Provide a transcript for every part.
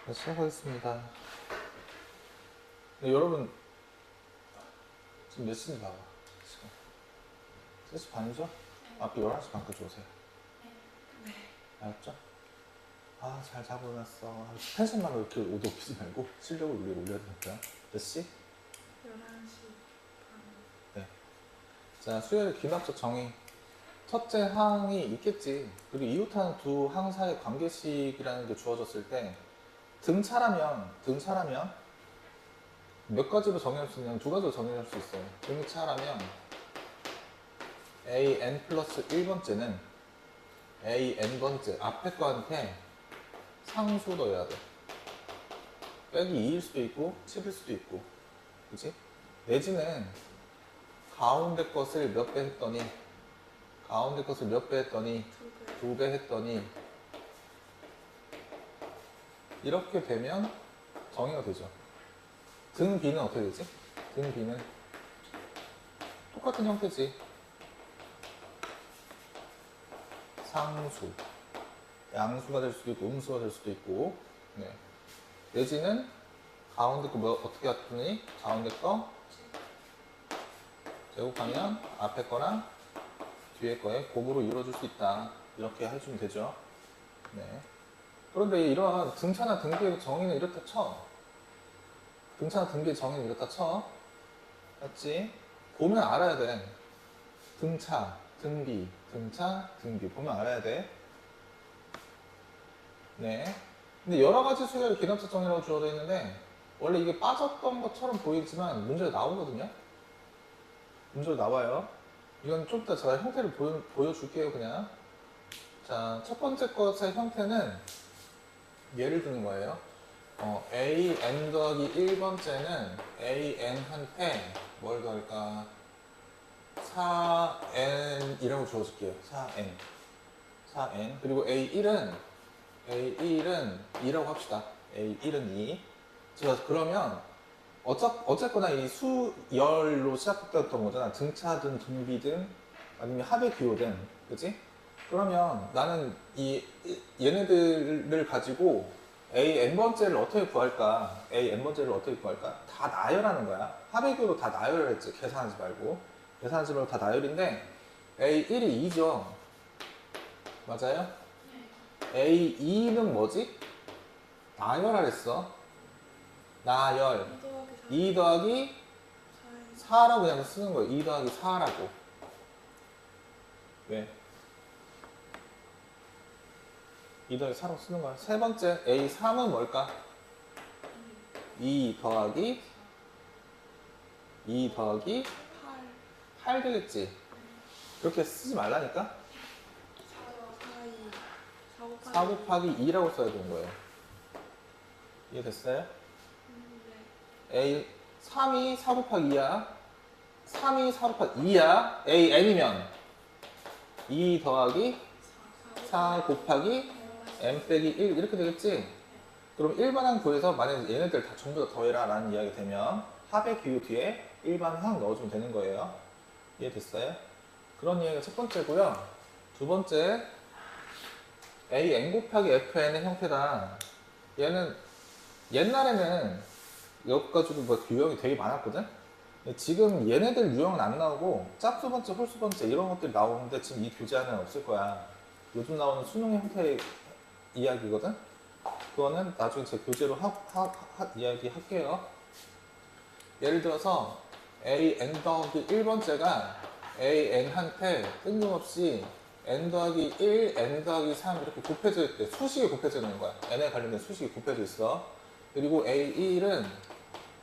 네, 시작하겠습니다. 네, 여러분 지금 몇 시인지 봐봐. 지금 3시 반이죠? 앞에 11시 반까지 오세요. 알았죠? 아, 잘 잡아놨어. 텐션만 이렇게 높이지 말고 실력을 위에 올려야 되니까. 몇 시? 11시 반. 네. 자, 수열의 귀납적 정의. 첫째 항이 있겠지. 그리고 이웃하는 두 항 사이의 관계식이라는 게 주어졌을 때 등차라면 몇 가지로 정의할 수 있냐면 두 가지로 정의할 수 있어요. 등차라면 an 플러스 1번째는 an번째 앞에 거한테 상수 넣어야 돼. 빼기 2일 수도 있고 10일 수도 있고, 그치? 내지는 가운데 것을 몇 배 했더니 두 배 했더니 이렇게 되면 정의가 되죠. 등 b는 어떻게 되지? 등 b는 똑같은 형태지. 상수, 양수가 될 수도 있고 음수가 될 수도 있고, 네. 내지는 가운데 거 뭐 어떻게 했더니 가운데 거 제곱하면 앞에 거랑 뒤에 거에 곱으로 이루어질 수 있다. 이렇게 해주면 되죠. 네. 그런데 이러한 등차나 등비의 정의는 이렇다 쳐. 등차나 등비의 정의는 이렇다 쳐. 맞지? 보면 알아야 돼. 등차, 등비, 등차, 등비. 보면 알아야 돼. 네. 근데 여러 가지 수열의 기납적 정의라고 주어져 있는데, 원래 이게 빠졌던 것처럼 보이지만 문제가 나오거든요. 문제가 나와요. 이건 좀 이따 제가 형태를 보여줄게요, 그냥. 자, 첫 번째 것의 형태는 예를 드는 거예요. an 더하기 1번째는 an한테 뭘 더할까? 4n이라고 주어줄게요. 4n. 그리고 a1은 2라고 합시다. a1은 2. 자, 그러면 어쨌거나 이 수열로 시작됐던 거잖아. 등차든 등비든 아니면 합의 기호든, 그치? 그러면 나는 얘네들을 가지고 n번째를 어떻게 구할까? n번째를 어떻게 구할까? 다 나열하는 거야. 합의 기호로 다 나열을 했지. 계산하지 말고 다 나열인데 a1이 2죠. 맞아요? a2는 뭐지? 나열하랬어. 나열. 2 더하기 4라고 그냥 쓰는 거예요. 2 더하기 4라고. 왜? 2 더하기 4라고 쓰는 거야. 세 번째, A3은 뭘까? 2 더하기 8 되겠지? 그렇게 쓰지 말라니까? 4 곱하기 2라고 써야 되는 거예요. 이해됐어요? A 3이 4 곱하기 2야. 3이 4 곱하기 2야. AN이면 2 더하기 4 곱하기 n 빼기 1 이렇게 되겠지? 그럼 일반항 구해서 만약에 얘네들 다 전부 다 더해라 라는 이야기 되면 합의 기호 뒤에 일반항 넣어주면 되는 거예요. 이해됐어요? 그런 이야기가 첫 번째고요. 두 번째, an 곱하기 fn의 형태다. 얘는 옛날에는 이거 가지고 뭐 유형이 되게 많았거든? 근데 지금 얘네들 유형은 안 나오고 짝수 번째, 홀수 번째 이런 것들이 나오는데 지금 이 교재 안에는 없을 거야. 요즘 나오는 수능 형태의 이야기거든? 그거는 나중에 제 교재로 이야기 할게요. 예를 들어서 an 더하기 1번째가 an한테 뜬금없이 n 더하기 1, n 더하기 3 이렇게 곱해져 있대. 수식이 곱해져 있는 거야. n에 관련된 수식이 곱해져 있어. 그리고 a1은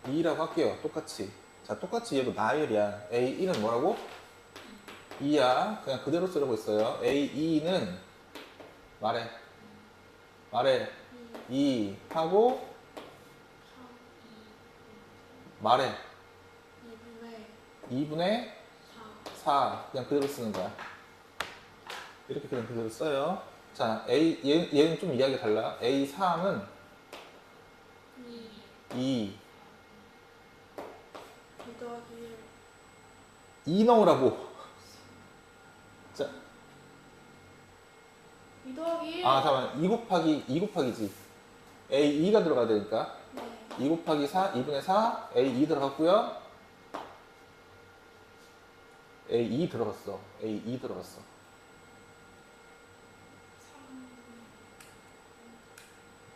2라고 할게요. 똑같이. 자, 똑같이 얘도 나열이야. a1은 뭐라고? 2야. 그냥 그대로 쓰라고 있어요. a2는 말해. 2 하고 말해. 2분의 4. 그냥 그대로 쓰는 거야. 이렇게 그냥 그대로 써요. 자, 얘는 좀 이야기가 달라. A3은 2. 2 넣으라고. 자. 2 더하기 1. 잠깐만. 2 곱하기지. A 2가 들어가야 되니까 네. 2 곱하기 4, 2분의 4, A 2 들어갔고요. A 2 들어갔어. A 2 들어갔어. 3.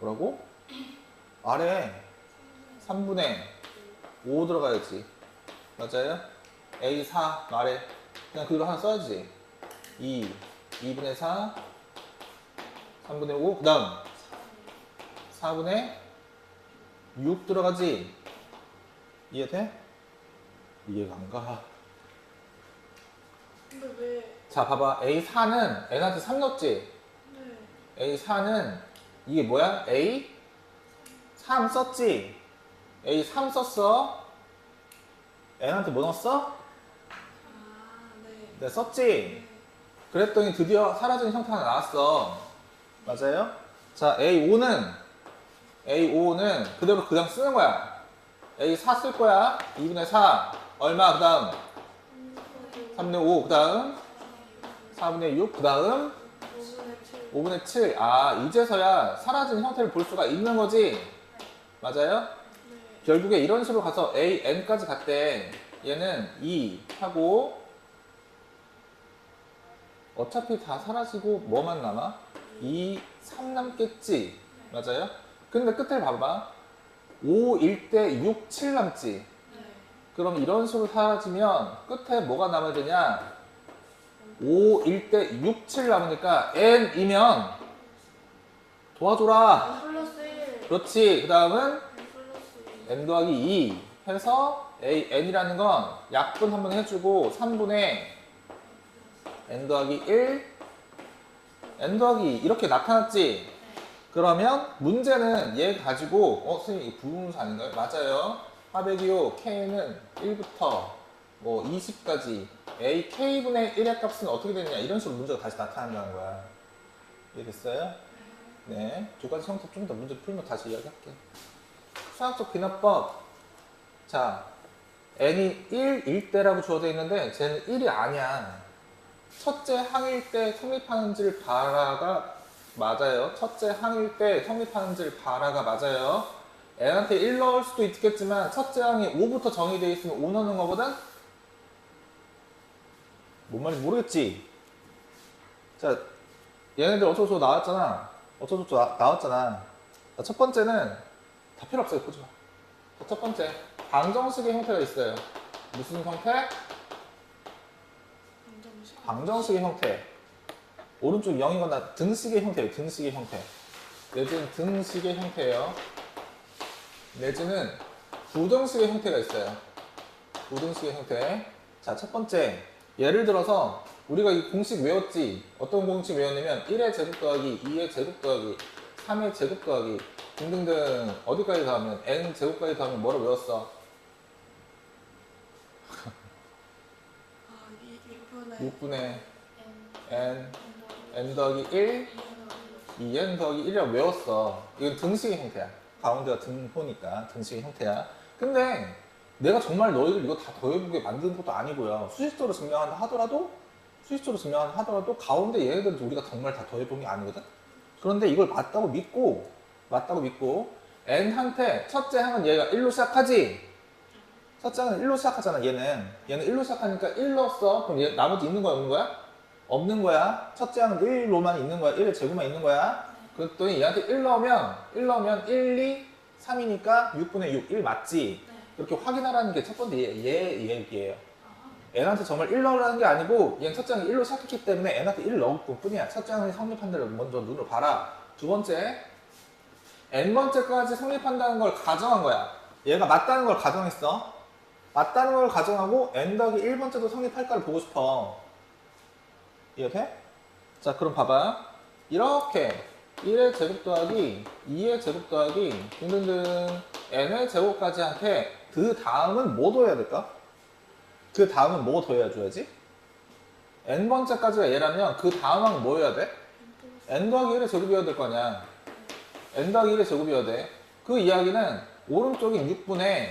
뭐라고? 아래 3분의 5 들어가야지. 맞아요? A 4 아래 그냥 그대로 하나 써야지. 2분의 4, 3분의 5, 그 다음 4분의 6 들어가지. 이해돼? 이해가 안 가. 근데 왜? 자, 봐봐. A4는 N한테 3 넣었지? 네. A4는 이게 뭐야? A3 썼지? A3 썼어. N한테 뭐 넣었어? 아, 네. 내가 썼지? 네. 그랬더니 드디어 사라진 형태 하나 나왔어. 맞아요? 자, A5는 그대로 그냥 쓰는 거야. A4 쓸 거야. 2분의 4. 얼마? 그 다음 3분의 5. 그 다음 4분의 6. 그 다음 5분의 7. 아, 이제서야 사라진 형태를 볼 수가 있는 거지. 맞아요? 네. 결국에 이런 식으로 가서 AN까지 갔대. 얘는 2 하고 어차피 다 사라지고 뭐만 남아? 2, 3 남겠지. 맞아요? 근데 끝을 봐봐. 5일 때 6, 7 남지. 네. 그럼 이런 식으로 사라지면 끝에 뭐가 남아야 되냐? 5일 때 6, 7 남으니까 N이면 도와줘라. 플러스 1. 그렇지. 그 다음은 플러스 2. N 더하기 2 해서 N이라는 건 약분 한번 해주고 3분의 N 더하기 1 N 더하기 2 이렇게 나타났지? 그러면 문제는 얘 가지고 선생님 이거 부분수 아닌가요? 맞아요. 화백이요. K는 1부터 뭐 20까지 A K분의 1의 값은 어떻게 되느냐 이런 식으로 문제가 다시 나타난다는 거야. 이해됐어요? 네. 두 가지 형태 좀 더 문제 풀면 다시 이야기할게. 수학적 비납법. 자, N이 1일 때라고 주어져 있는데 쟤는 1이 아니야. 첫째 항일 때 성립하는지를 봐라가 맞아요. 첫째 항일 때 성립하는지를 봐라가 맞아요. N한테 1 넣을 수도 있겠지만 첫째 항이 5부터 정의되어 있으면 5 넣는 거거든? 뭔 말인지 모르겠지? 자, 얘네들 어쩌고저쩌고 나왔잖아. 어쩌고저쩌고 나왔잖아. 자, 첫 번째는 다 필요 없어요. 보지 마. 자, 첫 번째, 방정식의 형태가 있어요. 무슨 형태? 방정식의 형태. 오른쪽 0이거나 등식의 형태예요. 등식의 형태. 내지는 등식의 형태예요. 내지는 부등식의 형태가 있어요. 부등식의 형태. 자, 첫 번째. 예를 들어서 우리가 이 공식 외웠지? 어떤 공식 외웠냐면 1의 제곱 더하기 2의 제곱 더하기 3의 제곱 더하기 등등등 어디까지 더하면 n 제곱까지 더하면 뭐로 외웠어? 아, 6분의 n 더하기 1 2n 더하기 1이라고 외웠어. 이건 등식의 형태야. 가운데가 등호니까 등식의 형태야. 근데 내가 정말 너희들 이거 다 더해보게 만드는 것도 아니고요. 수식적으로 증명한다 하더라도 가운데 얘네들 우리가 정말 다 더해본 게 아니거든. 그런데 이걸 맞다고 믿고 n한테 첫째 항은 얘가 1로 시작하지. 첫째 항은 1로 시작하잖아. 얘는 1로 시작하니까 1 넣었어. 그럼 얘 나머지 있는 거야 없는 거야? 없는 거야. 첫째 항은 1로만 있는 거야. 1의 제곱만 있는 거야. 그랬더니 얘한테 1 넣으면 1, 2, 3이니까 6분의 6, 1 맞지? 이렇게 확인하라는 게 첫 번째 얘 얘기예요. n한테 정말 1 넣으라는 게 아니고 얘는 첫째 항이 1로 시작했기 때문에 n한테 1을 넣을 뿐이야. 첫째 항이 성립한 데를 먼저 눈으로 봐라. 두 번째, n번째까지 성립한다는 걸 가정한 거야. 얘가 맞다는 걸 가정했어. 맞다는 걸 가정하고 n 더하기 1번째도 성립할까를 보고 싶어. 이해돼? 자, 그럼 봐봐. 이렇게 1의 제곱 더하기 2의 제곱 더하기 등등등 n의 제곱까지 한테 그 다음은 뭐 더해야 될까? 그 다음은 뭐 더해야 줘야지? n번째까지가 얘라면 그 다음은 뭐 해야 돼? n 더하기 1의 제곱이어야 될 거 아니야. n 더하기 1의 제곱이어야 돼. 그 이야기는 오른쪽인 6분의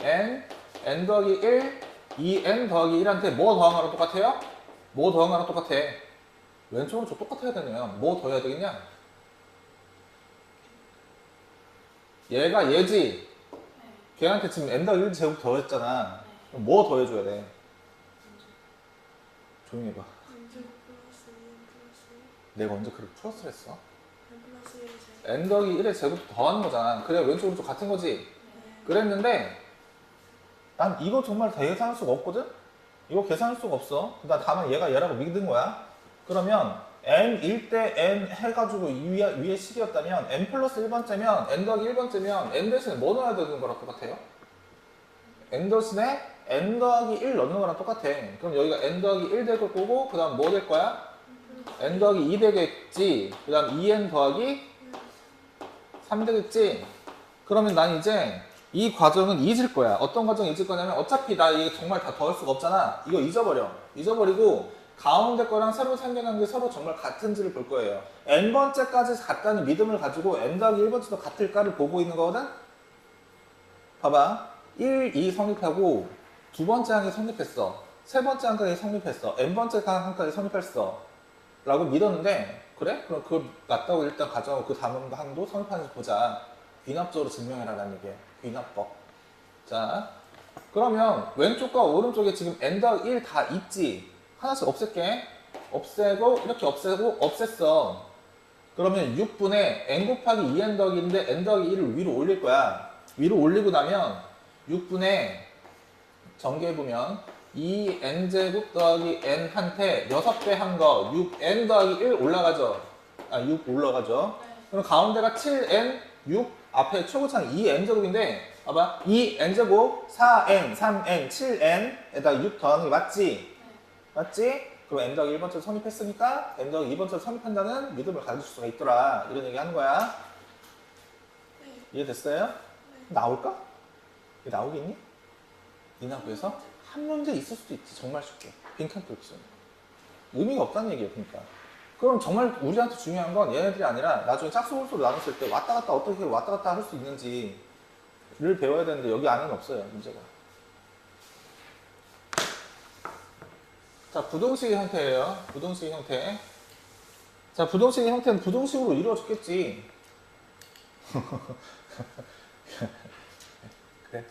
n 더하기 1, 2n 더하기 1한테 뭐 더한 거랑 똑같아요? 뭐 더한 거랑 똑같아. 왼쪽으로 저 똑같아야 되네요. 뭐 더해야 되겠냐? 얘가 얘지. 네. 걔한테 지금 n 더하기 1 제곱 더했잖아. 네. 그럼 뭐 더해줘야 돼? 조용히 해봐. n 제곱 플러스 2n 플러스 내가 언제 그렇게 플러스를 했어? n 플러스 1 제곱. n 더하기 1의 제곱 더하는 거잖아. 그래야 왼쪽 오른쪽 같은 거지. 네. 그랬는데 난 이거 정말 다 계산할 수가 없거든? 이거 계산할 수가 없어. 나 다만 얘가 얘라고 믿은 거야. 그러면 n1 대 n 해가지고 위에 식이었다면 n 플러스 1번째면 n 더하기 1번째면 n 대신에 뭐 넣어야 되는 거랑 똑같아요? n 대신에 n 더하기 1 넣는 거랑 똑같아. 그럼 여기가 n 더하기 1 될 거고 그 다음 뭐 될 거야? n 더하기 2 되겠지. 그 다음 2n 더하기 3 되겠지. 그러면 난 이제 이 과정은 잊을 거야. 어떤 과정을 잊을 거냐면 어차피 나 이게 정말 다 더할 수가 없잖아. 이거 잊어버려. 잊어버리고 가운데 거랑 새로 생겨난 게 서로 정말 같은지를 볼 거예요. n번째까지 같다는 믿음을 가지고 n 더하기 1번째도 같을까를 보고 있는 거거든? 봐봐. 1, 2 성립하고 두 번째 항이 성립했어. 세 번째 항까지 성립했어. n번째 항까지 성립했어. 라고 믿었는데 그래? 그럼 그걸 맞다고 일단 가져가고 그 다음 항도 성립하는지 보자. 귀납적으로 증명해라라는 얘기야. 귀납법. 자, 그러면 왼쪽과 오른쪽에 지금 n 더하기 1 다 있지? 하나씩 없앨게. 없애고 이렇게 없애고 없앴어. 그러면 6분의 n 곱하기 2n 더하기 1인데 n 더하기 1을 위로 올릴 거야. 위로 올리고 나면 6분의 전개해보면 2n제곱 더하기 n한테 6배 한 거 6n 더하기 1 올라가죠. 6 올라가죠. 네. 그럼 가운데가 7n, 6 앞에 최고차는 2n제곱인데 봐봐 2n제곱, 4n, 3n, 7n에다 6 더하는 게 맞지? 네. 맞지? 그럼 n 더하기 1번째를 성립했으니까 n 더하기 2번째를 성립한다는 믿음을 가질 수가 있더라. 이런 얘기 하는 거야. 네. 이해됐어요? 네. 나올까? 이게 나오겠니? 니나구에서? 한 문제 있을 수도 있지. 정말 쉽게. 빈칸 뚫기. 의미가 없다는 얘기예요. 그러니까. 그럼 정말 우리한테 중요한 건 얘네들이 아니라 나중에 짝수홀수로 나눴을 때 왔다 갔다 어떻게 왔다 갔다 할 수 있는지를 배워야 되는데 여기 안에는 없어요. 문제가. 자, 부동식의 형태예요. 부동식의 형태. 자, 부동식의 형태는 부동식으로 이루어졌겠지. 그래.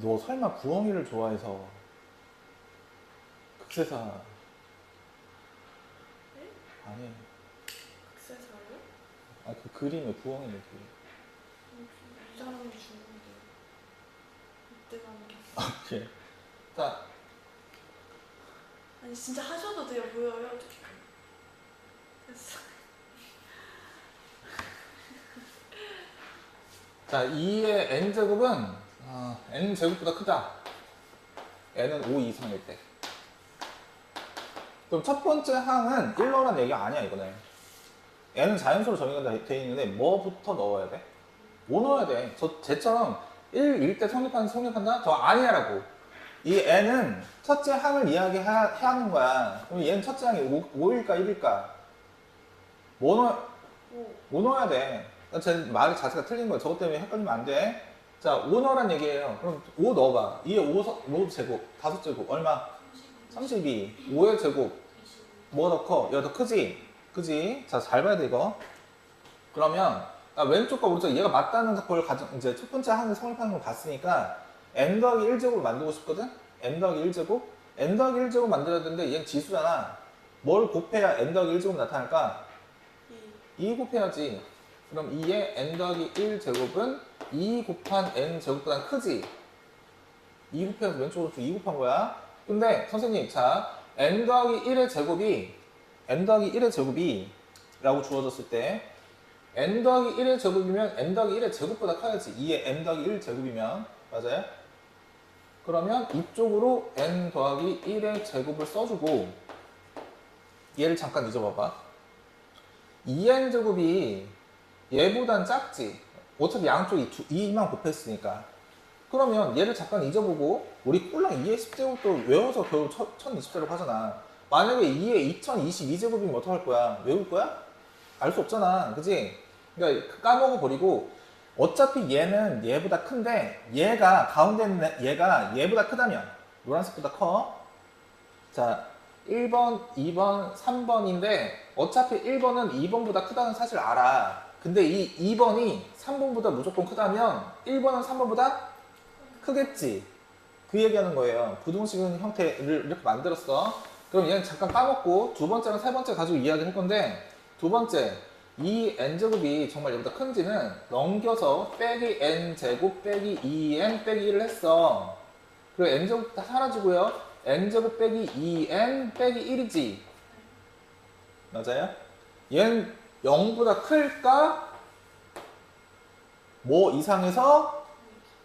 너 설마 부엉이를 좋아해서 극세사 네? 아니? 극세사요? 아, 그 그림에 부엉이 느낌. 이 사람이 죽는데 이때가 아니라. 오케이. 자, 아니 진짜 하셔도 돼요. 보여요? 됐어. 자, 2의 n제곱은 n제곱보다 크다. n은 5 이상일 때. 그럼 첫 번째 항은 1 넣으라는 얘기가 아니야, 이거는. n은 자연수로 정의가 되어 있는데 뭐부터 넣어야 돼? 뭐 넣어야 돼? 쟤처럼 1일 때 성립한다? 저 아니야라고. 이 n은 첫째 항을 이야기해야 하는 거야. 그럼 얘는 첫째 항이 5일까 1일까? 뭐 넣어야 돼? 제 말 자체가 틀린 거야. 저것 때문에 헷갈리면 안 돼. 자, 5 넣으란 얘기예요. 그럼 5 넣어봐. 2에 5 제곱, 5제곱, 얼마? 32. 5의 제곱. 뭐가 더 커? 얘가 더 크지? 그지? 자, 잘 봐야 돼, 이거. 그러면, 왼쪽과 오른쪽 얘가 맞다는 걸 가정, 이제 첫 번째 항을 성립하는 걸 봤으니까, n 더하기 1제곱을 만들고 싶거든? n 더하기 1제곱? n 더하기 1제곱 만들어야 되는데, 얘는 지수잖아. 뭘 곱해야 n 더하기 1제곱 나타날까? 2 곱해야지. 그럼 2의 n 더하기 1제곱은 2 곱한 n 제곱보다 크지? 2 곱해서 왼쪽으로 2 곱한 거야. 근데 선생님, 자, n 더하기 1의 제곱이 라고 주어졌을 때 n 더하기 1의 제곱이면 n 더하기 1의 제곱보다 커야지. 2의 n 더하기 1 제곱이면. 맞아요? 그러면 이쪽으로 n 더하기 1의 제곱을 써주고 얘를 잠깐 잊어봐봐. 2n 제곱이 얘보단 작지. 어차피 양쪽이 2만 곱했으니까. 그러면 얘를 잠깐 잊어보고 우리 꼴랑 2의 10제곱도 외워서 겨우 1020제곱 하잖아. 만약에 2의 2022제곱이면 어떡할 거야? 외울 거야? 알 수 없잖아. 그지? 그러니까 까먹어 버리고 어차피 얘는 얘보다 큰데 얘가 가운데 있는 얘가 얘보다 크다면 노란색보다 커. 자, 1번, 2번, 3번인데 어차피 1번은 2번보다 크다는 사실 알아. 근데 이 2번이 3번보다 무조건 크다면 1번은 3번보다 크겠지. 그 얘기하는 거예요. 부등식 형태를 이렇게 만들었어. 그럼 얘는 잠깐 까먹고 두 번째랑 세 번째 가지고 이야기할 건데, 두 번째, 이 n제곱이 정말 얘보다 큰지는 넘겨서 빼기 n제곱 빼기 2n 빼기 1을 했어. 그리고 n제곱 다 사라지고요. n제곱 빼기 2n 빼기 1이지. 맞아요? 얘는 0보다 클까? 뭐 이상에서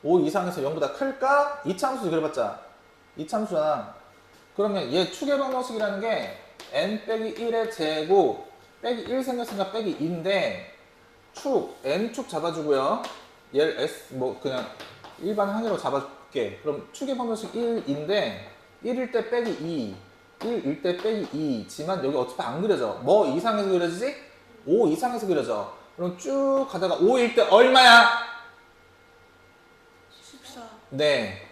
5 이상에서 0보다 클까? 이차함수 그려봤자 이차함수잖아. 그러면 얘 축의 방정식이라는 게 n 빼기 1의 제곱 빼기 1 생겼으니까 빼기 2인데, 축 n축 잡아주고요. 얘를 s 뭐 그냥 일반 항으로 잡아줄게. 그럼 축의 방정식 1인데 1일 때 빼기 2, 1일 때 빼기 2지만 여기 어차피 안 그려져. 뭐 이상에서 그려지지? 5 이상에서 그려져. 그럼 쭉 가다가 5일 때 얼마야? 14. 네.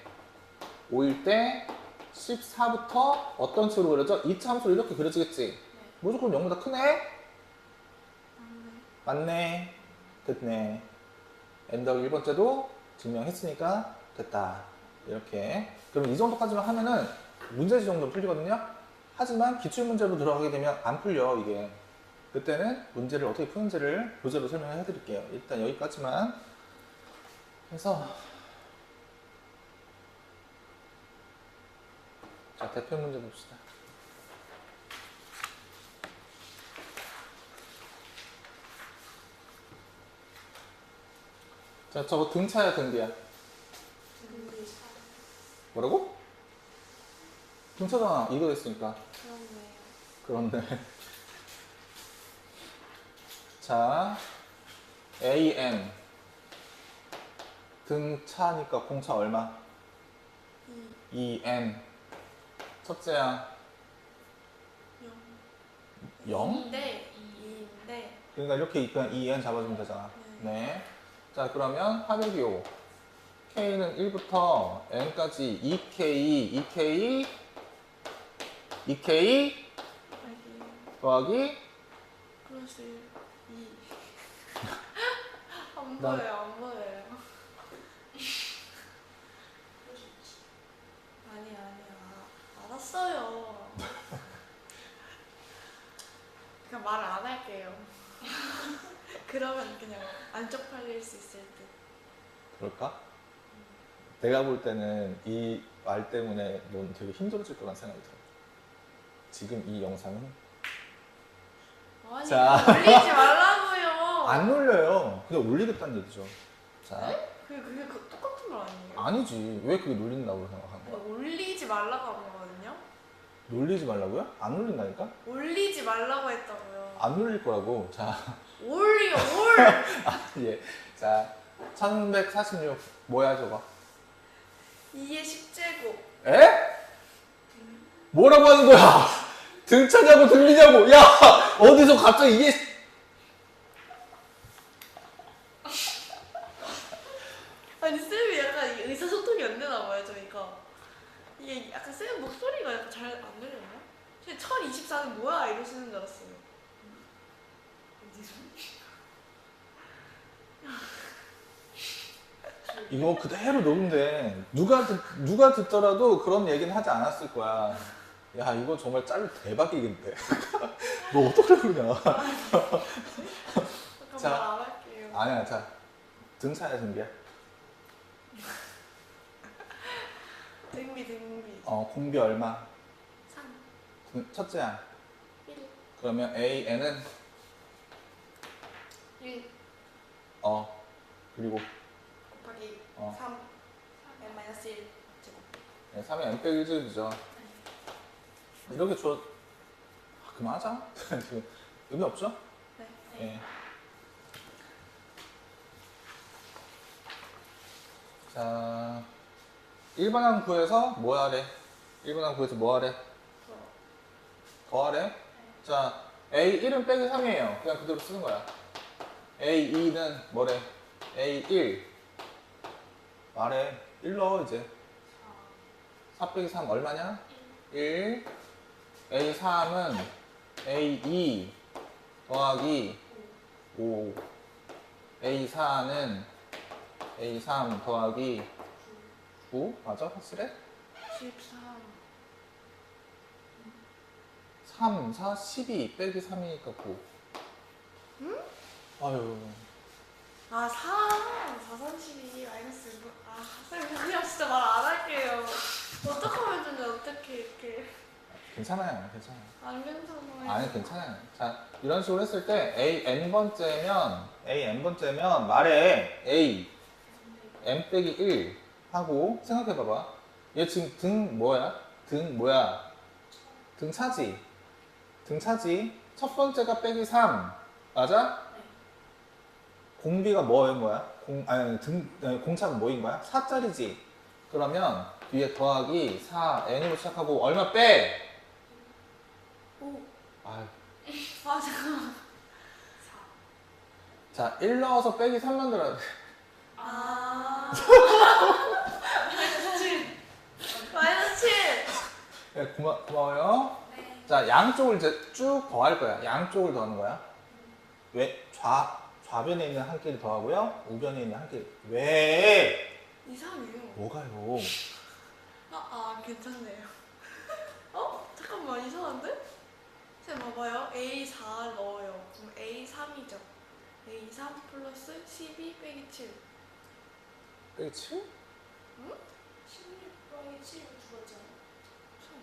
5일 때 14부터 어떤 식으로 그려져? 이차함수로 이렇게 그려지겠지? 무조건 0보다 크네? 맞네. 됐네. n 더하기 1번째도 증명했으니까 됐다. 이렇게. 그럼 이 정도까지만 하면은 문제지 정도 풀리거든요? 하지만 기출문제로 들어가게 되면 안 풀려, 이게. 그때는 문제를 어떻게 푸는지를 교재로 설명해 드릴게요. 일단 여기까지만 해서, 자, 대표 문제 봅시다. 자, 저거 등차야, 등비야? 뭐라고? 등차잖아. 이거 됐으니까. 그렇네요. 그런데. 자, AN. 등차니까 공차 얼마? 2N. 첫째야, 0? 2인데 2인데 그러니까 이렇게 그냥 2N 잡아주면 되잖아. 네. 자, 그러면 합의 오 K는 1부터 N까지 2K, 2K, 2K 더하기 플러스 2. 안 난- 보여요, 안 보여요. 아니야. 알았어요. 그냥 말을 안 할게요. 그러면 그냥 안 쪽팔릴 수 있을 듯. 그럴까? 내가 볼 때는 이 말 때문에 넌 되게 힘들어질 거란 생각이 들어. 지금 이 영상은 아니, 자. 올리지 말라고요. 안 놀려요. 그냥 올리겠다는 얘기죠. 자, 그게 똑같은 말 아니에요? 아니지. 왜 그게 놀린다고 생각하는 거야? 올리지 말라고 한 거거든요. 놀리지 말라고요? 안 놀린다니까? 올리지 말라고 했다고요. 안 놀릴 거라고. 자, 올이요, 올. 예. 자, 1146. 뭐야, 저거? 2의 10제곱. 에? 뭐라고 하는 거야? 등차냐고 등비냐고. 야, 어디서 갑자기 이게. 아니 쌤이 약간 이게 의사소통이 안 되나 봐요 저희가. 이게 약간 쌤 목소리가 약간 잘 안 들렸나? 쌤 1024는 뭐야 이러시는 줄 알았어요. 이거 그대로 녹음돼. 누가 듣더라도 그런 얘기는 하지 않았을 거야. 야, 이거 정말 짤 대박이겠는데. 너 어떡하려고 그러냐. 잠깐 자. 말 안 할게요. 아니야, 자. 등차야, 등비야? 등비. 공비 얼마? 3, 첫째야. 1, 그러면 AN은 1 그리고 곱하기 3, n-1 제곱. 3의 n 빼기 1제곱이죠. 이렇게 줘. 그만하자. 지금 의미 없죠? 네. 예. 자, 일반항 구해서 뭐 하래? 일반항 구해서 뭐 하래? 더 하래? 자, A1은 빼기 3이에요. 그냥 그대로 쓰는 거야. A2는 뭐래? A1. 말해. 1 넣어, 이제. 4 빼기 3 얼마냐? 1. A3은 A2 더하기 5. A4는 A3 더하기 9. 맞아? 확실해? 13. 3, 4, 12 빼기 3이니까 9. 응? 아유. 아, 4, 32, 마이너스 1. 아, 쌤, 그냥 진짜 말 안 할게요. 어떡하면 되냐, 어떻게 이렇게. 괜찮아요. 괜찮아요. 안 괜찮아요. 아니, 괜찮아요. 자, 이런 식으로 했을 때 AN번째면 말에 A, N 빼기 1 하고 생각해봐봐. 얘 지금 등 뭐야? 등 뭐야? 등 차지? 등 차지? 첫 번째가 빼기 3. 맞아? 공비가 뭐야? 공차가 뭐인 거야? 4짜리지? 그러면 뒤에 더하기 4, n으로 시작하고 얼마 빼? 5. 아, 아, 잠깐만. 자, 1 넣어서 빼기 3 만들어야 돼. 아. 마이너스 7. 네, 고마워요. 네. 자, 양쪽을 이제 쭉 더할 거야. 양쪽을 더하는 거야. 왜? 좌변에 있는 한 끼를 더하고요. 우변에 있는 한 끼. 왜? 이상해요. 뭐가요? 괜찮네요. 잠깐만, 이상한데? 쌤, 봐봐요. A4 넣어요. 그럼 A3이죠. A3 플러스 12 빼기 7. 빼기 7? 16 더하기 7을 줄었잖아.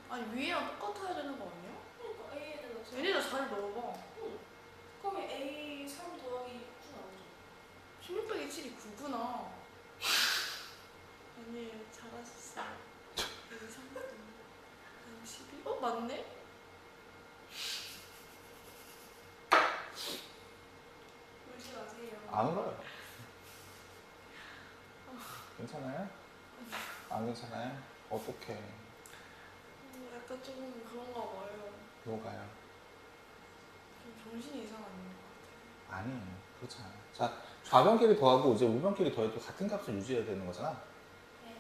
아니, 위에랑 똑같아야 되는 거 아니야? 그러니까 A에다 넣어서. 얘네가 잘 넣어봐. 그러면 A 3 더하기 9 나오죠. 16 빼기 7이 9구나. 아니에요, 잘하셨어요. A3 더하기 12? 맞네? 울지 마세요. 안 울어요. 괜찮아요? 안 괜찮아요? 어떡해. 약간 조금 그런가 봐요. 뭐가요? 좀 정신이 이상한 것 같아요. 아니에요. 그렇지 않아요. 자, 좌변끼리 더하고 이제 우변끼리 더해도 같은 값을 유지해야 되는 거잖아. 네.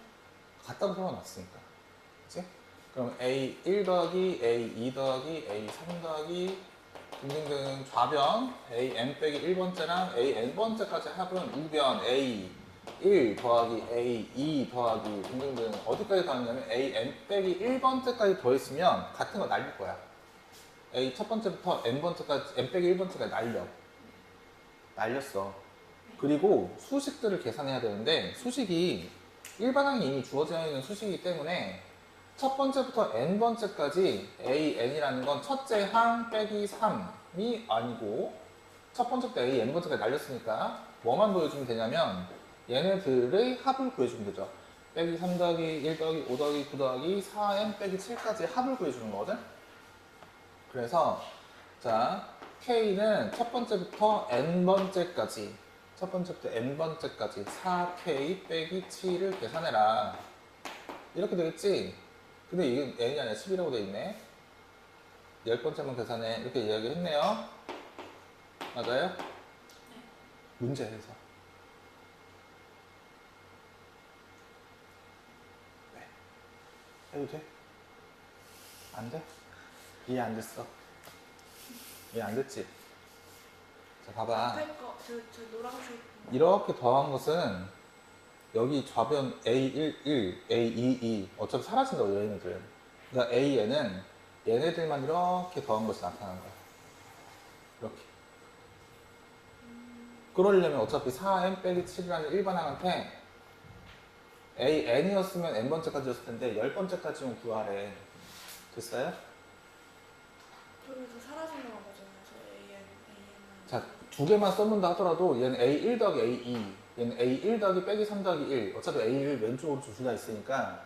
같다고 세워놨으니까. 그치? 그럼 A1 더하기 A2 더하기 A3 더하기 등등등 좌변 AN 빼기 1번째랑 AN번째까지 합은 우변 A1 더하기 A2 더하기 등등등 어디까지 더했냐면 AN 빼기 1번째까지 더했으면 같은 거 날릴 거야. A 첫 번째부터 N번째까지 N 빼기 1번째까지 날렸어. 그리고 수식들을 계산해야 되는데 수식이 일반항이 이미 주어져 있는 수식이기 때문에 첫 번째부터 n번째까지 an이라는 건 첫째 항 빼기 3이 아니고 첫 번째부터 n번째까지 날렸으니까 뭐만 보여주면 되냐면 얘네들의 합을 구해주면 되죠. 빼기 3 더하기 1 더하기 5 더하기 9 더하기 4n 빼기 7까지 합을 구해주는 거거든. 그래서 자 k는 첫 번째부터 n번째까지 4k 빼기 7을 계산해라. 이렇게 되겠지? 근데 이게 n이 아니라 10이라고 돼 있네. 10번째만 계산해. 이렇게 이야기했네요. 맞아요? 네. 문제에서. 네. 해도 돼? 안 돼? 이해 안 됐어. 이해 안 됐지? 자, 봐봐. 앞에 거, 저 노란색. 이렇게 더한 것은 여기 좌변 A11, A22 어차피 사라진다고 얘네들. 그러니까 AN은 얘네들만 이렇게 더한 것이 나타나는 거야. 이렇게. 그러려면 어차피 4n 빼기 7이라는 일반항한테 AN이었으면 n번째까지였을 텐데 10번째까지만 구하래. 됐어요? 저기서 사라지는 거잖아요. 저 AN. 자, 두 개만 써본다 하더라도 얘는 A1 더하기 A2, 얘는 A1 더하기 빼기 3 더하기 1. 어차피 A1 왼쪽 오른쪽 둘 다 있으니까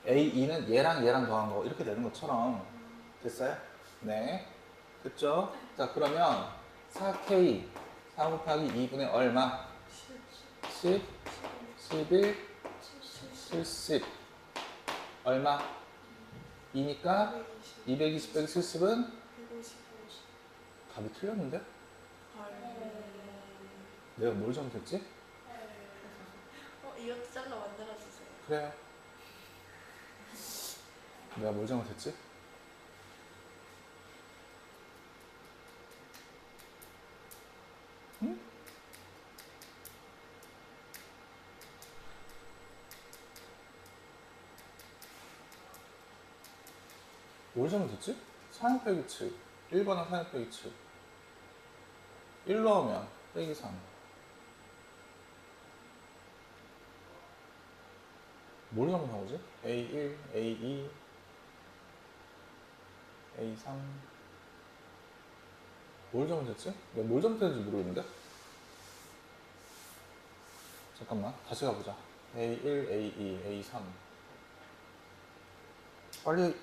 A2는 얘랑 얘랑 더한 거 이렇게 되는 것처럼 됐어요? 네. 됐죠? 자, 그러면 4K 4 곱하기 2분의 얼마? 10, 11, 70 얼마? 2니까 220 빼기 70은 150. 답이 틀렸는데? 헐. 내가 뭘 잘못했지? 이것도 잘라 만들어주세요. 그래요. 내가 뭘 잘못했지? 뭘 잘못했지? 4n 빼기 7. 1번은 4n 빼기 7. 1 넣으면 빼기 3. 뭘 잘못한 거지? A1, A2, A3. 뭘 잘못했지? 내가 뭘 잘못했는지 모르겠는데? 잠깐만, 다시 가보자. A1, A2, A3.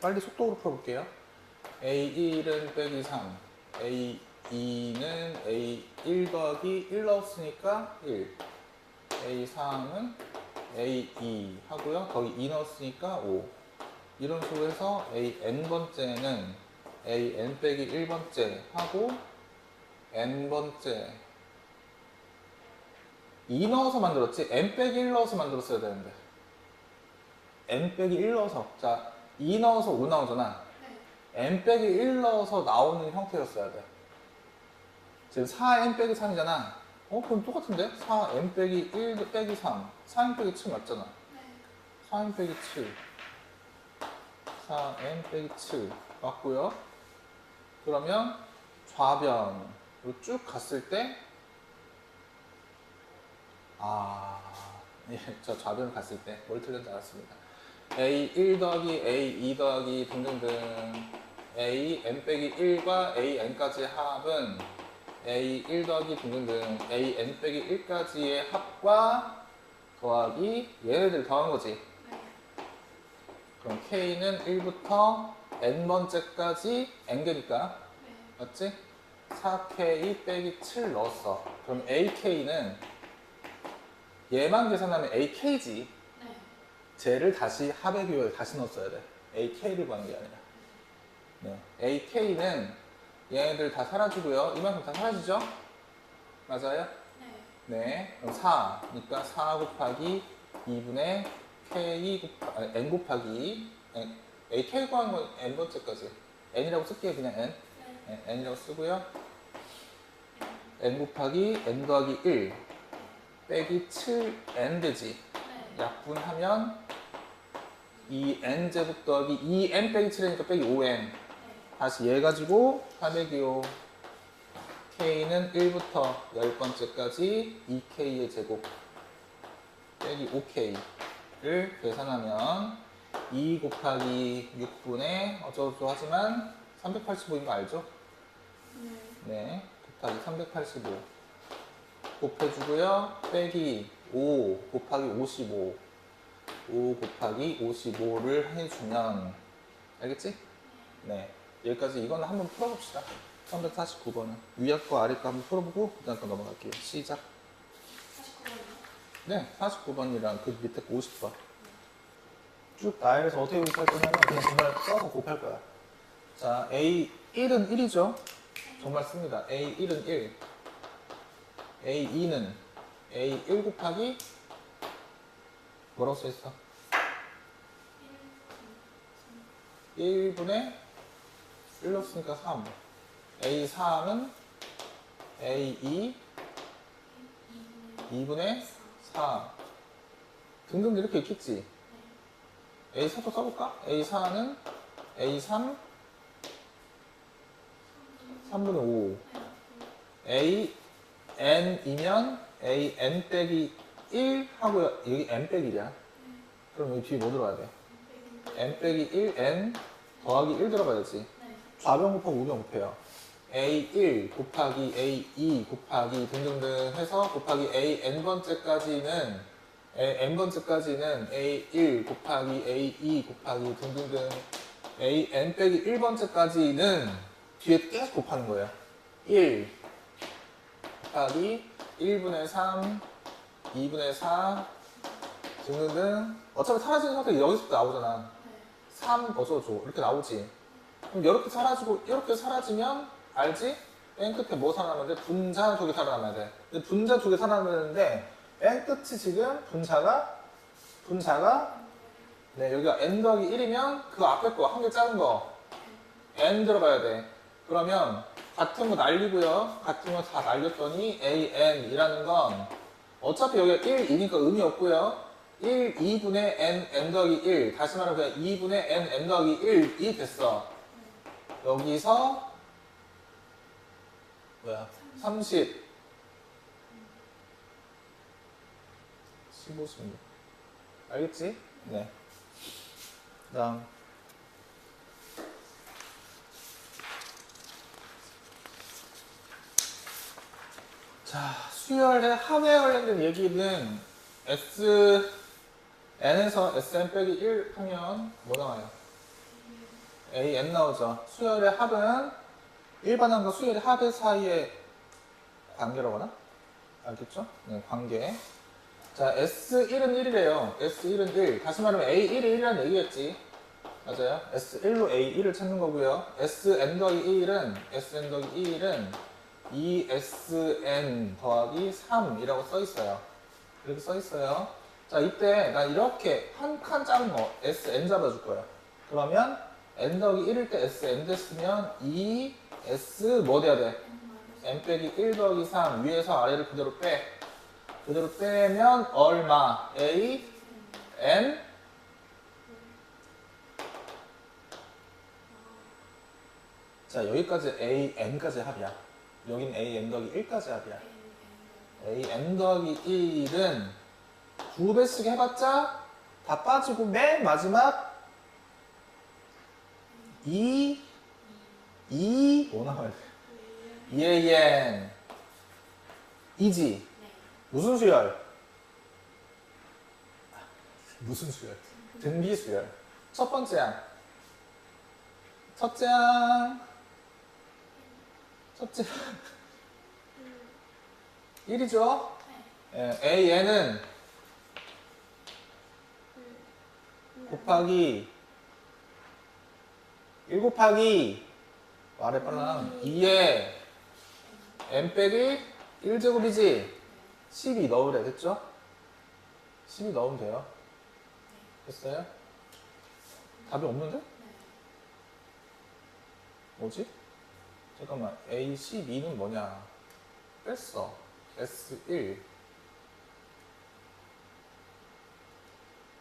빨리 속도로 풀어볼게요. A1은 빼기 3. A2는 A1 더하기 1 넣었으니까 1. A3은 A2 하고요. 거기 2 넣었으니까 5. 이런 식으로 해서 AN번째는 AN 빼기 1번째 하고 N번째 2 넣어서 만들었지 N 빼기 1 넣어서 만들었어야 되는데 N 빼기 1 넣어서 자 2 넣어서 5 나오잖아. 네. N 빼기 1 넣어서 나오는 형태였어야 돼. 지금 4N 빼기 3이잖아. 그럼 똑같은데? 4N 빼기 1 빼기 3 4N 빼기 7 맞잖아. 네. 4N 빼기 7 4N 빼기 7 맞고요. 그러면 좌변으로 쭉 갔을 때 예, 저 좌변을 갔을 때 뭘 틀렸는지 알았습니다. A1 더하기 A2 더하기 등등등 AN 빼기 1과 AN까지의 합은 A1 더하기 등등등 AN 빼기 1까지의 합과 더하기 얘네들 더한 거지. 네. 그럼 K는 1부터 N번째까지 N개니까 네. 맞지? 4K 빼기 7 넣었어. 그럼 AK는 얘만 계산하면 AK지. 네. 쟤를 다시 합의 기호에 다시 넣었어야 돼. AK를 구하는 게 아니라. 네. AK는 얘네들 다 사라지고요. 이만큼 다 사라지죠? 맞아요? 네. 네. 그럼 4. 그러니까 4 곱하기 2분의 N 곱하기 AK 구하는 건 N번째까지. N이라고 쓸게요. 그냥 N. 네. N이라고 쓰고요. N 곱하기 N 더하기 1 빼기 7N 되지. 네. 약분하면 2N 제곱 더하기 2N 빼기 7이니까 빼기 5N. 네. 다시 얘 가지고 400이요. K는 1부터 10번째까지 2K의 제곱 빼기 5K를 계산하면 2 곱하기 6분의 어쩌고저쩌고 하지만 385인 거 알죠? 네. 네, 곱하기 385 곱해주고요. 빼기 5 곱하기 55 5 곱하기 55를 해주면 알겠지? 네. 네, 여기까지 이거는 한번 풀어봅시다. 349번은 위에 거 아래 거 한번 풀어보고 그 다음 거 넘어갈게요. 시작. 49번이요? 네, 49번이랑 그 밑에 거 50번 쭉 나열해서 어떻게 곱할 거냐면 그냥 정말 써서 곱할 거야. 자, A1은 1이죠. 정말 씁니다. A1은 1 A2는 A1 곱하기 뭐라고 써있어? 1분의 1 넣었으니까 3 A3은 A2 2분의 4 등등 이렇게 있겠지. A4도 써볼까? A4는 A3 3분의 5 AN이면 AN 빼기 1 하고요. 여기 N 빼기 1이야. 그럼 여기 뒤에 뭐 들어가야 돼? N 빼기 1 N 더하기 1 들어가야지. 네. 좌변 곱하고 우변 곱해요. A1 곱하기 A2 곱하기 등등등 해서 곱하기 AN번째까지는 N번째까지는 A1 곱하기 A2 곱하기 등등등 AN 빼기 1번째까지는 뒤에 계속 곱하는 거예요. 1 곱하기 1분의 3 2분의 4 등등등 어차피 사라지는 선택이 여기서부터 나오잖아. 네. 3 어쩌고저쩌고 이렇게 나오지. 그럼 이렇게 사라지고 이렇게 사라지면 알지? 맨 끝에 뭐 살아남는데 분자 2개 살아남아야 돼. 근데 분자 2개 살아남는데 맨 끝이 지금 분자가 네 여기가 n 더하기 1이면 그 앞에 거 한 개 작은 거 n 들어가야 돼. 그러면 같은 거 날리고요. 같은 거 다 날렸더니 an이라는 건 어차피 여기가 1, 2니까 의미 없고요. 1, 2분의 n, n 더하기 1 다시 말하면 그냥 2분의 n, n 더하기 1이 됐어. 여기서 뭐야? 30 15, 16 알겠지? 네. 그다음 자, 수열의 합에 관련된 얘기는 N에서 Sn 빼기 1 하면 뭐 나와요? AN 나오죠. 수열의 합은 일반항과 수열의 합의 사이의 관계라고 하나? 알겠죠? 네, 관계. 자, S1은 1이래요. S1은 1. 다시 말하면 A1이 1이라는 얘기겠지. 맞아요. S1로 A1을 찾는 거고요. Sn 더하기 1은 2Sn 더하기 3이라고 써 있어요. 이렇게 써 있어요. 자, 이때 나 이렇게 한 칸 작은 거 Sn 잡아줄 거예요. 그러면 n 더하기 1일 때 Sn 됐으면 2S 뭐 돼야 돼? n 빼기 1 더하기 3 위에서 아래를 그대로 빼. 그대로 빼면 얼마? A, N 자, 여기까지 A, N까지 합이야. 여긴 A, N 더하기 1까지 합이야. A, N 더하기 1은 두 배씩 해봤자 다 빠지고 맨 마지막 2, 뭐 나와야 돼? 2AN 이지. 무슨 수열? 무슨 수열? 등비 수열. 첫 번째 항. 첫째 항. 1이죠? 예, AN은 곱하기 1 곱하기 말해 빨라 2에 n 빼기 1제곱이지 12 넣으래. 됐죠? 12 넣으면 돼요. 됐어요? 답이 없는데? 뭐지? 잠깐만, A12는 뭐냐? 뺐어. S1.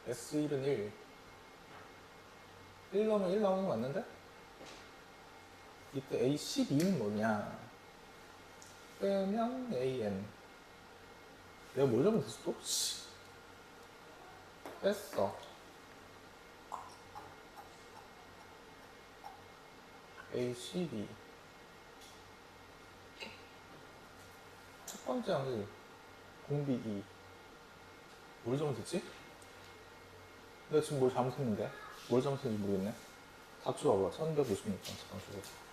S1은 1. 1 넣으면 1 나오는 거 맞는데? 이때 A12는 뭐냐? 빼면 AN. 내가 뭘 적으면 됐어 또? 뺐어. A12. 첫 번째 항이 공비 2. 뭘 잘못했지? 내가 지금 뭘 잘못했는데? 뭘 잘못했는지 모르겠네. 답 줘봐봐. 1156번. 잠깐 주고.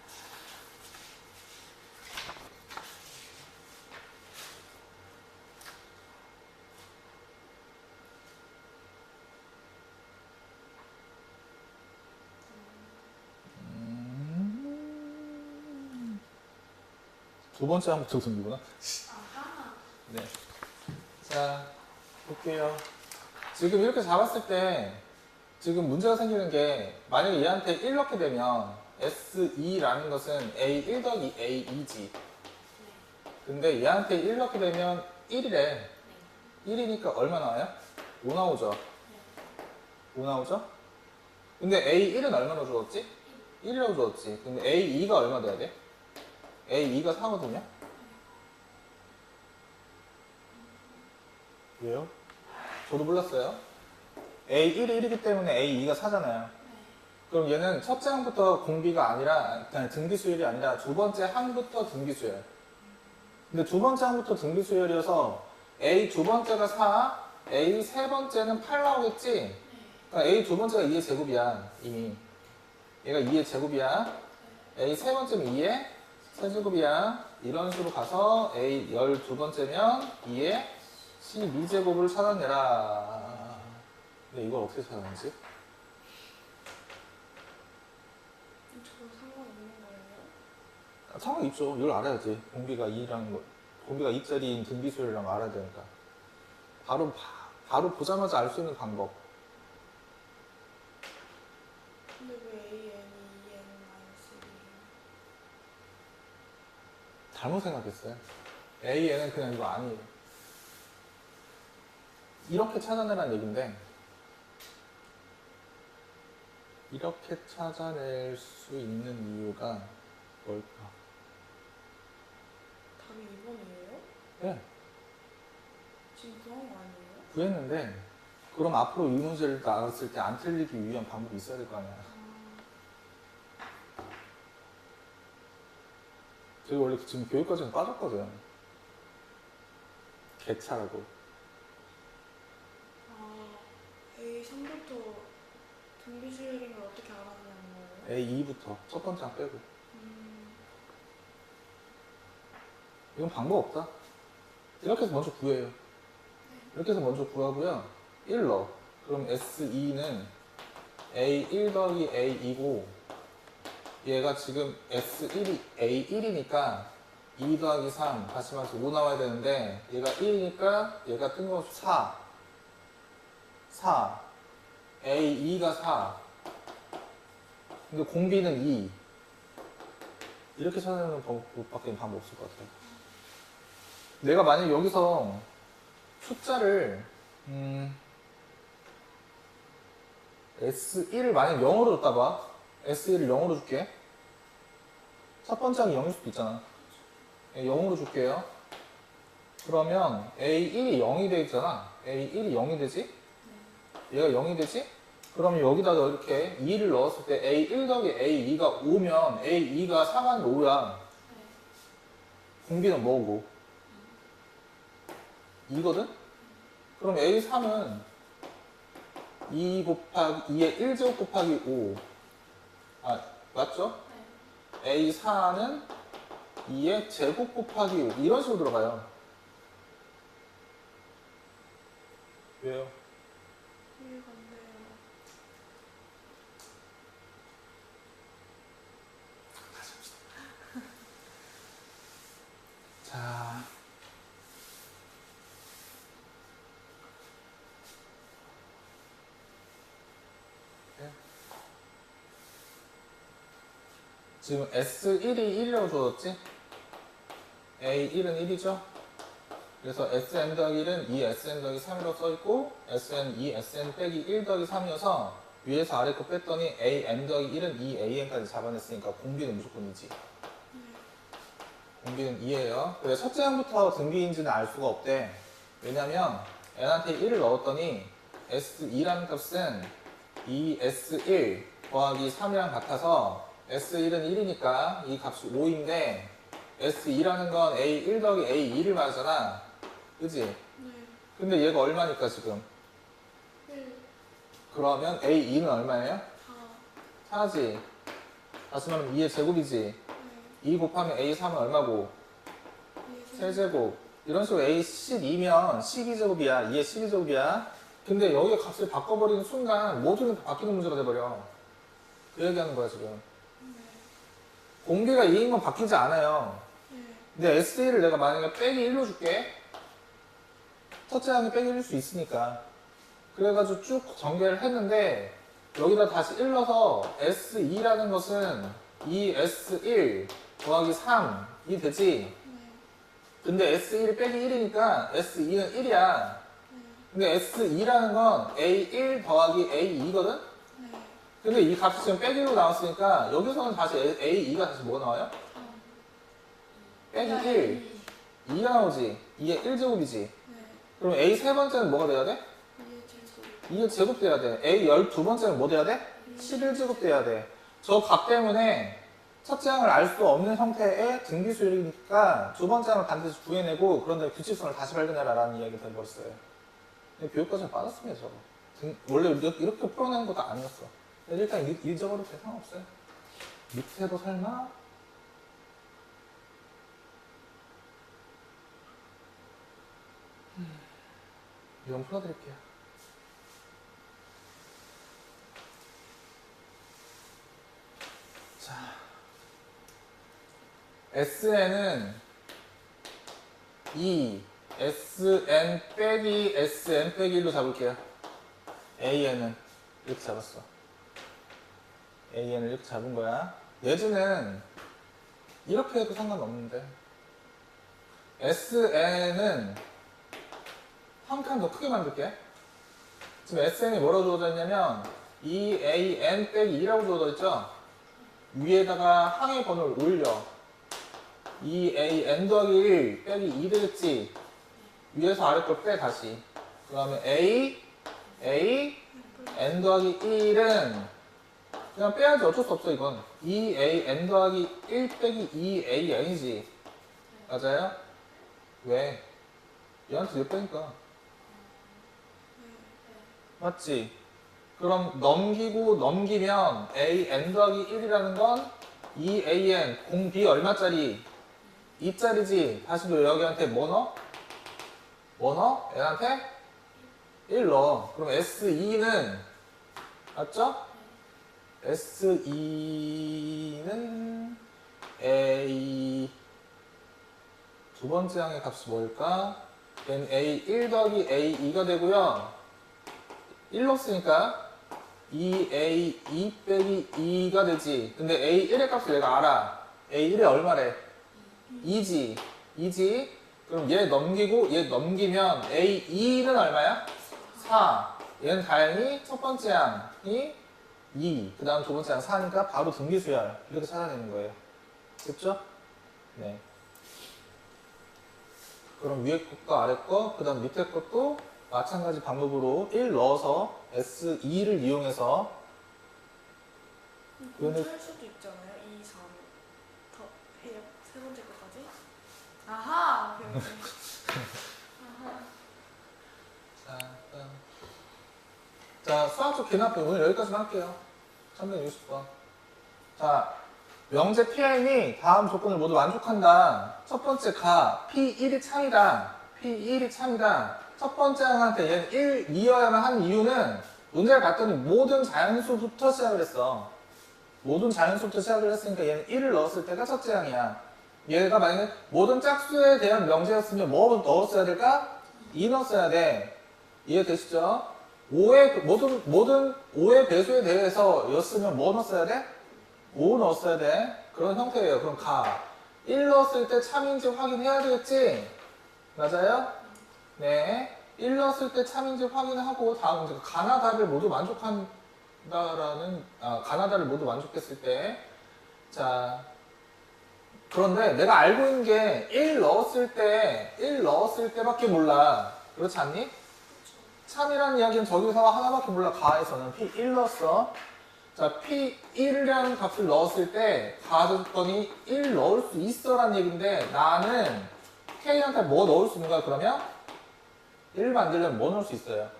두 번째 항부터 등기구나. 네. 자, 볼게요. 지금 이렇게 잡았을 때 지금 문제가 생기는 게 만약에 얘한테 1 넣게 되면 S2라는 것은 A1 더하기 A2지. 근데 얘한테 1 넣게 되면 1이래. 1이니까 얼마 나와요? 5 나오죠? 5 나오죠? 근데 A1은 얼마로 주었지? 1이라고 주었지. 근데 A2가 얼마 돼야 돼? A2가 4거든요? 왜요? 저도 몰랐어요. A1이 1이기 때문에 A2가 4잖아요. 그럼 얘는 첫째 항부터 공비가 아니라, 그냥 등비수열이 아니라 두 번째 항부터 등비수열. 근데 두 번째 항부터 등비수열이어서 A 두 번째가 4, A 세 번째는 8 나오겠지? 그러니까 A 두 번째가 2의 제곱이야, 이미. 얘가 2의 제곱이야. A 세 번째는 2의 세제곱이야. 이런 식으로 가서 A 12번째면 2의 12제곱을 찾아내라. 근데 이걸 어떻게 찾아내지? 저도 상관없는 거예요? 상황 있죠. 이걸 알아야지. 공비가 2라는 거. 공비가 2짜리인 등비수열이랑 알아야 되니까. 바로 보자마자 알 수 있는 방법. 근데 왜 AN이 2N 마이너스 1이에요? 잘못 생각했어요. AN은 그냥 이거 아니에요. 이렇게 찾아내라는 얘기인데 이렇게 찾아낼 수 있는 이유가 뭘까? 답이 2번이에요? 네, 지금 그런 거 아니에요? 구했는데 그럼 앞으로 이 문제를 나왔을 때 안 틀리기 위한 방법이 있어야 될 거 아니야. 저희 원래 지금 교육과정에 빠졌거든. 개차라고. A3부터 등비실링을 어떻게 알아보냐는 거예요? A2부터 첫 번째 장 빼고. 이건 방법 없다. 이렇게 해서 먼저 구해요. 이렇게 해서 먼저 구하고요. 1 넣어. 그럼 S2는 A1 더하기 A2고 얘가 지금 S1이 A1이니까 2 더하기 3 다시 말해서 5 나와야 되는데 얘가 1이니까 얘가 뜬금없이 4 A2가 4 근데 공비는 2 이렇게 찾아내는 방법밖에 방법 없을 것 같아요. 내가 만약 여기서 숫자를 S1을 만약 0으로 줬다 봐. S1을 0으로 줄게. 첫 번째 항이 0일 수도 있잖아. 0으로 줄게요. 그러면 A1이 0이 되잖아. A1이 0이 되지? 얘가 0이 되지? 그럼 여기다가 이렇게 2를 넣었을 때 A1 더하기 A2가 5면 A2가 4가 5야. 공비는 뭐고? 2거든? 그럼 A3은 2 곱하기 2의 1제곱 곱하기 5. 아, 맞죠? A4는 2의 제곱 곱하기 5. 이런 식으로 들어가요. 왜요? 이해가 안 돼요. 자. 지금 S1이 1이라고 줘졌지? A1은 1이죠? 그래서 Sn 더하기 1은 2Sn 더하기 3이라고 써있고 Sn 2Sn 빼기 1 더하기 3이어서 위에서 아래 거 뺐더니 AN 더하기 1은 2AN까지 잡아냈으니까 공비는 무조건 2지. 공비는 2예요. 그래서 첫째 항부터 등비인지는 알 수가 없대. 왜냐면 n한테 1을 넣었더니 S2라는 값은 2S1 더하기 3이랑 같아서 S1은 1이니까 이 값이 5인데 S2라는 건 A1 더하기 A2를 말하잖아. 그지? 네. 근데 얘가 얼마니까 지금? 1, 그러면 A2는 얼마예요? 4, 4지. 다시 말하면 2의 제곱이지. 2 곱하면 A3은 얼마고? 3제곱. 이런 식으로 A12면 12제곱이야. 2의 12제곱이야. 근데 여기 값을 바꿔버리는 순간 모두는 바뀌는 문제가 돼버려. 그 얘기하는 거야 지금. 공비가 2인 건 바뀌지 않아요. 근데 S1을 내가 만약에 빼기 1로 줄게. 첫째 항이 빼기 1일 수 있으니까. 그래가지고 쭉 전개를 했는데 여기다 다시 1 넣어서 S2라는 것은 2S1 더하기 3이 되지. 근데 S1이 빼기 1이니까 S2는 1이야. 근데 S2라는 건 A1 더하기 A2거든? 근데 이 값이 지금 빼기로 나왔으니까 여기서는 다시 A2가 다시 뭐가 나와요? 빼기 1. 2가 나오지. 2의 1제곱이지. 그럼 A 세 번째는 뭐가 돼야 돼? 2의 제곱 돼야 돼. A 12번째는 뭐 돼야 돼? 11제곱 돼야 돼. 저 값 때문에 첫째 항을 알 수 없는 형태의 등비수열이니까 두 번째 항을 반드시 구해내고 그런 다음에 규칙성을 다시 발견해라 라는 이야기를 해버렸어요. 교육과정에 빠졌습니다 저거. 원래 이렇게 풀어내는 것도 아니었어. 일단 일적으로 돼 상관없어요. 밑에도 설마? 이건 풀어드릴게요. 자, SN은 2, SN 빼기 SN 빼기 1로 잡을게요. AN은 이렇게 잡았어. AN을 이렇게 잡은 거야. 예즈는 이렇게 해도 상관없는데 SN은 한 칸 더 크게 만들게. 지금 SN이 뭐라고 주어져 있냐면 2an 빼기 2라고 주어져 있죠? 위에다가 항의 번호를 올려. 2an 더하기 1 빼기 2 되겠지? 위에서 아래 걸 빼, 다시. 그러면 a n 더하기 1은 그냥 빼야지, 어쩔 수 없어, 이건. 2an 더하기 1 빼기 2an이지. 맞아요? 왜? 얘한테 몇 빼니까. 맞지? 그럼 넘기면 an 더하기 1이라는 건 2an 공 b 얼마짜리? 2짜리지. 다시 너 여기한테 뭐 넣어? 뭐 넣어? 얘한테 1 넣어. 그럼 S2는 맞죠? S2는 A 두 번째 항의 값이 뭘까? 얘는 A1 더하기 A2가 되고요. 1 넣었으니까 2A2 빼기 2가 되지. 근데 A1의 값을 내가 알아. A1이 얼마래? 2지. 그럼 얘 넘기면 A2는 얼마야? 4. 얘는 다행히 첫 번째 항이 2. 그 다음 두 번째 항 4니까 바로 등기수열. 이렇게 찾아내는 거예요. 됐죠? 네. 그럼 위에 것과 아래 거, 그 다음 밑에 것도 마찬가지 방법으로 1 넣어서 S2를 이용해서 할 수도 있잖아요. 2, 3. 더 해요. 세 번째 거까지. 아하. 오케이. 아하. 자, 수학적 개납 오늘 여기까지만 할게요. 360번. 자, 명제 PM이 다음 조건을 모두 만족한다. 첫 번째 가 P1이 참이다. 첫 번째 항한테 얘는 1이어야만 한 이유는 문제를 봤더니 모든 자연수부터 시작을 했어. 모든 자연수부터 시작을 했으니까 얘는 1을 넣었을 때가 첫째 항이야. 얘가 만약에 모든 짝수에 대한 명제였으면 뭐 넣었어야 될까? 2 넣었어야 돼. 이해되시죠? 5의 배수에 대해서 였으면 뭐 넣었어야 돼? 5 넣었어야 돼. 그런 형태예요. 그럼 가. 1 넣었을 때 참인지 확인해야 되겠지? 맞아요? 네. 1 넣었을 때 참인지 확인하고 다음 문제가 가나다를 모두 가나다를 모두 만족했을 때. 자. 그런데 내가 알고 있는 게 1 넣었을 때밖에 몰라. 그렇지 않니? 참이라는 이야기는 저기서 하나밖에 몰라. 가에서는 P1 넣었어. 자, P1이라는 값을 넣었을 때 가졌더니 1 넣을 수 있어 라는 얘기인데 나는 K한테 뭐 넣을 수 있는 거야? 그러면 1 만들려면 뭐 넣을 수 있어요?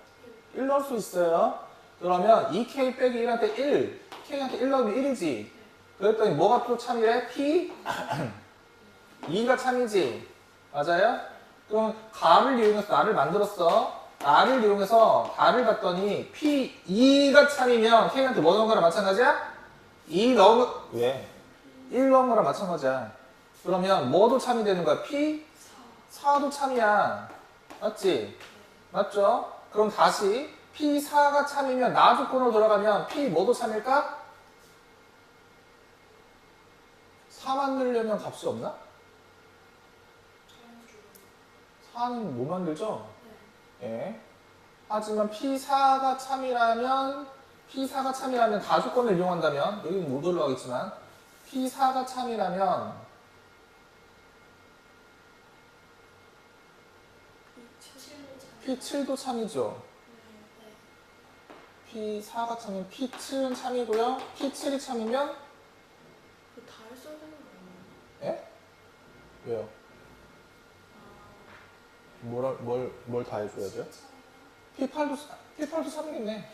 1 넣을 수 있어요. 그러면 2K 빼기 1한테 1 K한테 1 넣으면 1이지. 그랬더니 뭐가 또 참이래? P 2가 참이지. 맞아요? 그럼 가를 이용해서 나를 만들었어. 나를 이용해서 다를 봤더니 P2가 참이면 K한테 뭐 넣은 거랑 마찬가지야? 2 넣은 거 왜? 1 넣은 거랑 마찬가지야. 그러면 뭐도 참이 되는 거야? P4도 참이야. 맞지? 맞죠? 그럼 다시 P4가 참이면 나 조건으로 돌아가면 P 뭐도 참일까? 4 만들려면 값이 없나? 4는 못 만들죠? 예. 하지만 P4가 참이라면 다 조건을 이용한다면 여기는 못 올라가겠지만 P4가 참이라면 P7도 참이죠. P4가 참이면 P7은 참이고요. P7이 참이면 그거 다 했어야 되는 거 아니에요? 예? 왜요? 뭘 다 해줘야 돼요? P8도 참이겠네.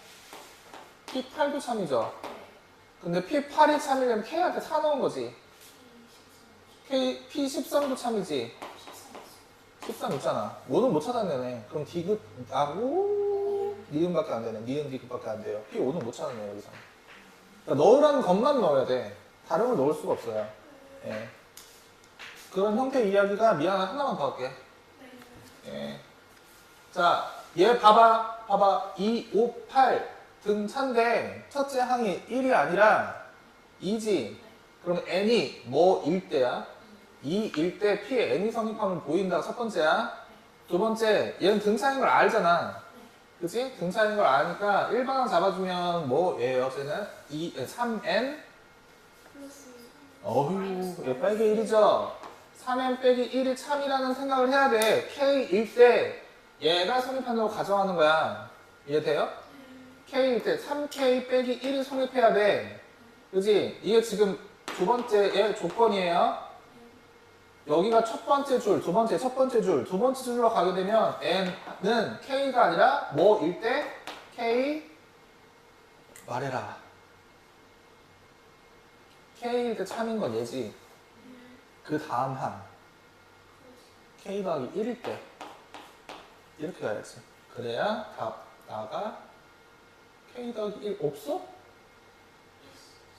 P8도 참이죠. 근데 P8이 참이려면 K한테 4 넣은 거지. P13도 참이지. 13 있잖아. 5는 못 찾아내네. 그럼 니은밖에 안 되네. 니은 디귿밖에 안 돼요. P5는 못 찾아내요, 여기서. 그러니까 넣으라는 것만 넣어야 돼. 다른 걸 넣을 수가 없어요. 예. 그런 형태 이야기가 하나만 더 할게. 예. 자, 얘 봐봐. 2, 5, 8 등차인데 첫째 항이 1이 아니라 2지. 그럼 n이 뭐일 때야? 2일 때 P의 n이 성립하면 보인다. 첫 번째야. 두 번째, 얘는 등차인 걸 알잖아. 그치? 등차인 걸 아니까 1반항 잡아주면 뭐예요? 쟤는 3n 플러스 어휴 얘 빼기 1이죠? 3n 빼기 1이 참이라는 생각을 해야 돼. k일 때 얘가 성립한다고 가정하는 거야. 이해돼요? k일 때 3k 빼기 1이 성립해야 돼. 그지? 이게 지금 두 번째의 조건이에요. 여기가 첫 번째 줄, 두 번째 줄, 두 번째 줄로 가게 되면 n은 k가 아니라 뭐일 때 k 말해라. k일 때 참인 건 얘지. 그 다음 항 k 더하기 1일 때 이렇게 가야지. 그래야 나가 k 더하기 1 없어?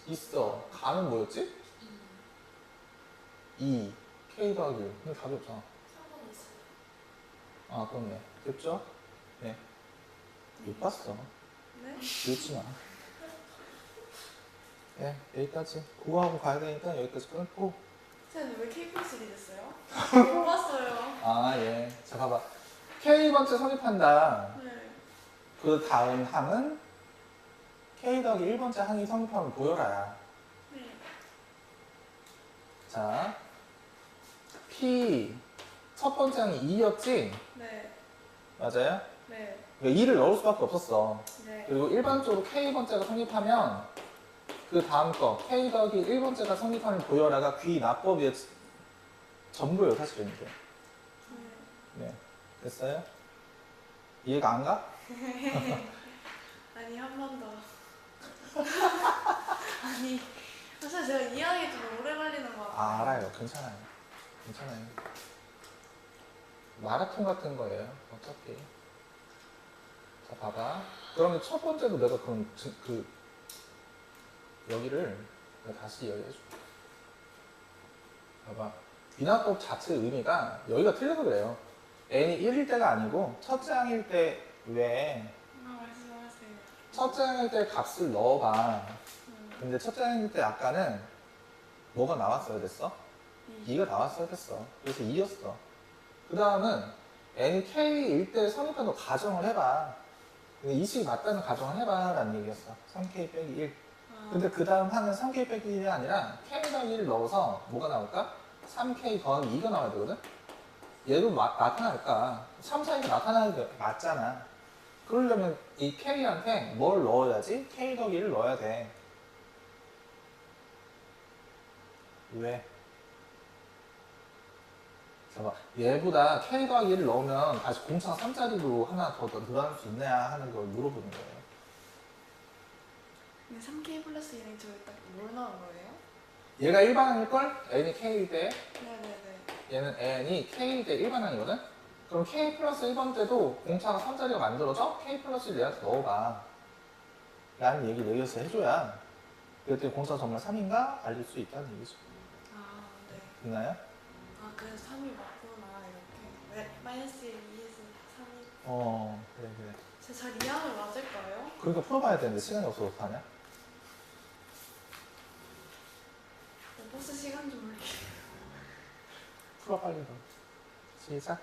있어. 가는 뭐였지? 2 k 더하기 1 근데 답이 없잖아. 3번에 있어요. 아 그렇네. 됐죠? 네. 못 봤어. 네? 늦지 마. 네, 여기까지. 그거 하고 가야 되니까 여기까지 끊고. 쟤는 왜 K 플러스 1이 됐어요? 못 봤어요. 아, 예. 자, 봐봐. K번째 성립한다. 네. 그 다음 항은 K 더하기 1번째 항이 성립하면 보여라야. 네. 자, P 첫 번째 항이 2였지? 네. 맞아요? 네. 그러니까 2를 넣을 수밖에 없었어. 네. 그리고 일반적으로 K번째가 성립하면 그 다음 거 K 더하기 1번째가 성립하면 보여라가 귀납법의 전부예요, 사실은 이게. 네. 됐어요? 이해가 안 가? 아니 한 번 더. 아니 사실 제가 이해하기 좀 오래 걸리는 것 같아요. 아, 알아요. 괜찮아요. 괜찮아요. 마라톤 같은 거예요. 어차피. 자, 봐봐. 그러면 첫 번째도 내가 그럼 여기를 내가 다시 이야기해줄게. 봐봐. 비나법 자체의 의미가 여기가 틀려서 그래요. n이 1일 때가 아니고 첫째 항일 때 왜 말씀하세요. 첫째 항일 때 값을 넣어봐. 음. 근데 첫째 항일 때 아까는 뭐가 나왔어야 됐어? 2가 나왔어야 됐어. 그래서 2였어. 그 다음은 n이 k일 때 성립한다고 가정을 해봐. 근데 이 식이 맞다는 가정을 해봐 라는 얘기였어. 3k 빼기 1. 근데 그 다음 항은 3k 빼기 1이 아니라 k 더하기 1을 넣어서 뭐가 나올까? 3k 더하기 2가 나와야 되거든? 얘도 나타날까? 3, 4, 2가 나타나는 게 맞잖아. 그러려면 이 k한테 뭘 넣어야지? k 더하기 1을 넣어야 돼. 왜? 봐봐. 얘보다 k 더하기 1을 넣으면 다시 공차가 3짜리로 하나 더 늘어날 수 있냐 하는 걸 물어보는 거예요. 근데 3K 플러스 1이 저기 딱 뭘 나온 거예요? 얘가 일반항일걸? n이 k일 때 네네네. 얘는 n이 k일 때 일반항이거든? 그럼 k 플러스 1번 때도 공차가 3짜리가 만들어져? k 플러스 1 얘한테 넣어봐 라는 얘기를 여기서 해줘야 그랬더니 공차 정말 3인가? 알릴 수 있다는 얘기죠. 아 네. 있나요? 아 그래서 3이 맞구나 이렇게. 네. 마이너스 2에서 3이. 그래. 제가 잘 이해하면 맞을까요? 그러니까 풀어봐야 되는데 시간이 없어서 어떡하냐? 버스 시간 좀 올릴게요. 풀어 빨리 더. 시작.